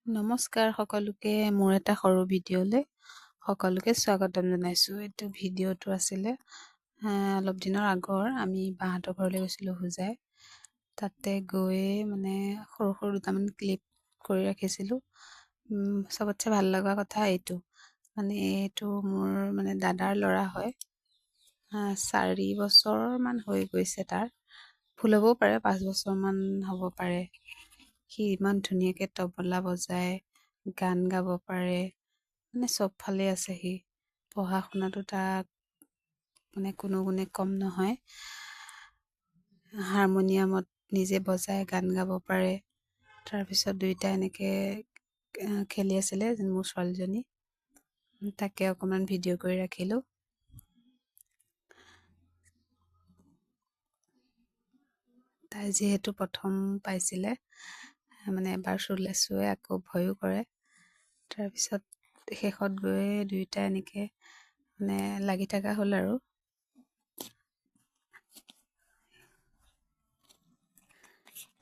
নমস্কাৰ সকলোকে মোৰ এটা সৰু ভিডিঅ'লৈ সকলোকে স্বাগতম জনাইছোঁ। এইটো ভিডিঅ'টো আছিলে অলপ দিনৰ আগৰ আমি বাহঁতৰ ঘৰলৈ গৈছিলোঁ হোজাই। তাতে গৈ মানে সৰু সৰু দুটামান ক্লিপ কৰি ৰাখিছিলোঁ। চবতছে ভাল লগা কথা এইটো, মানে এইটো মোৰ মানে দাদাৰ ল'ৰা হয়। 4 বছৰমান হৈ গৈছে, তাৰ ভুল হ'বও পাৰে, 5 বছৰমান হ'ব পাৰে। সি ইমান ধুনীয়াকৈ তবলা বজায়, গান গাব পাৰে, মানে চব ফালে আছে সি। পঢ়া শুনাটো তাক মানে কোনো গুণে কম নহয়। হাৰমনিয়ামত নিজে বজায়, গান গাব পাৰে। তাৰপিছত দুয়োটা এনেকৈ খেলি আছিলে মোৰ ছোৱালীজনী, তাকে অকণমান ভিডিঅ' কৰি ৰাখিলোঁ। তাই যিহেতু প্ৰথম পাইছিলে, মানে এবাৰ চুৱে আকৌ ভয়ো কৰে। তাৰপিছত শেষত গৈ দুয়োটা এনেকৈ মানে লাগি থকা হ'ল আৰু।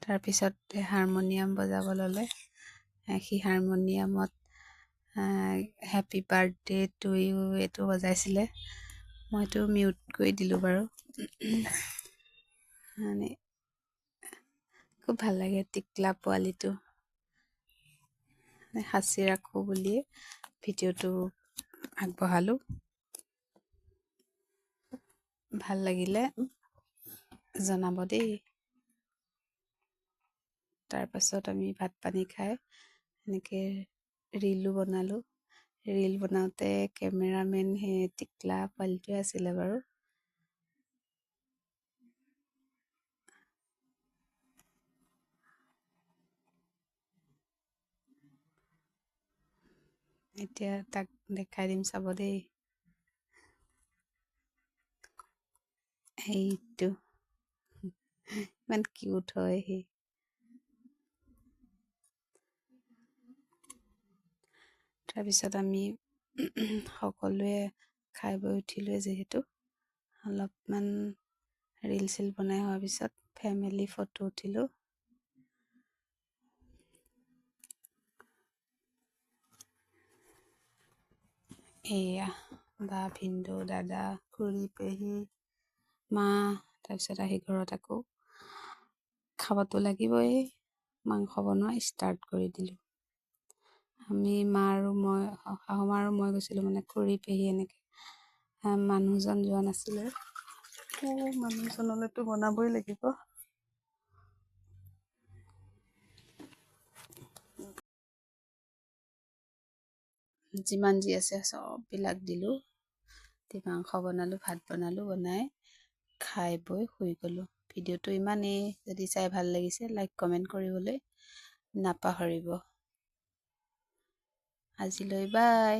তাৰপিছত হাৰমনিয়াম বজাব ল'লে। সি হাৰমনিয়ামত হেপী বাৰ্থডে টু ইউ এইটো বজাইছিলে। মইতো মিউট কৰি দিলোঁ বাৰু। মানে খুব ভাল লাগে টিকলা পোৱালিটো। সাঁচি ৰাখোঁ বুলিয়ে ভিডিঅ'টো আগবঢ়ালোঁ। ভাল লাগিলে জনাব দেই। তাৰপাছত আমি ভাত পানী খাই এনেকৈ ৰীলো বনালোঁ। ৰীল বনাওঁতে কেমেৰামেন সেই টিকলা পোৱালিটোৱে আছিলে বাৰু। এতিয়া তাক দেখাই দিম, চাব দেই। সেইটো ইমান কিউট হয় সি। তাৰপিছত আমি সকলোৱে খাই বৈ উঠিলোৱে, যিহেতু অলপমান ৰীল চিল বনাই হোৱাৰ পিছত ফেমিলি ফটো উঠিলোঁ। এয়া বা, ভিনদেউ, দাদা, খুৰী, পেহী, মা। তাৰপিছত আহি ঘৰত আকৌ খাবতো লাগিবই, মাংস বনোৱা ষ্টাৰ্ট কৰি দিলোঁ। আমি মা আৰু মই, শাহু মা আৰু মই গৈছিলোঁ, মানে খুৰী পেহী এনেকৈ। মানুহজন যোৱা নাছিলে। মানুহজনলৈতো বনাবই লাগিব। যিমান যি আছে চববিলাক দিলোঁ। মাংস বনালোঁ, ভাত বনালোঁ, বনাই খাই বৈ শুই গ'লোঁ। ভিডিঅ'টো ইমানেই। যদি চাই ভাল লাগিছে লাইক কমেণ্ট কৰিবলৈ নাপাহৰিব। আজিলৈ বাই।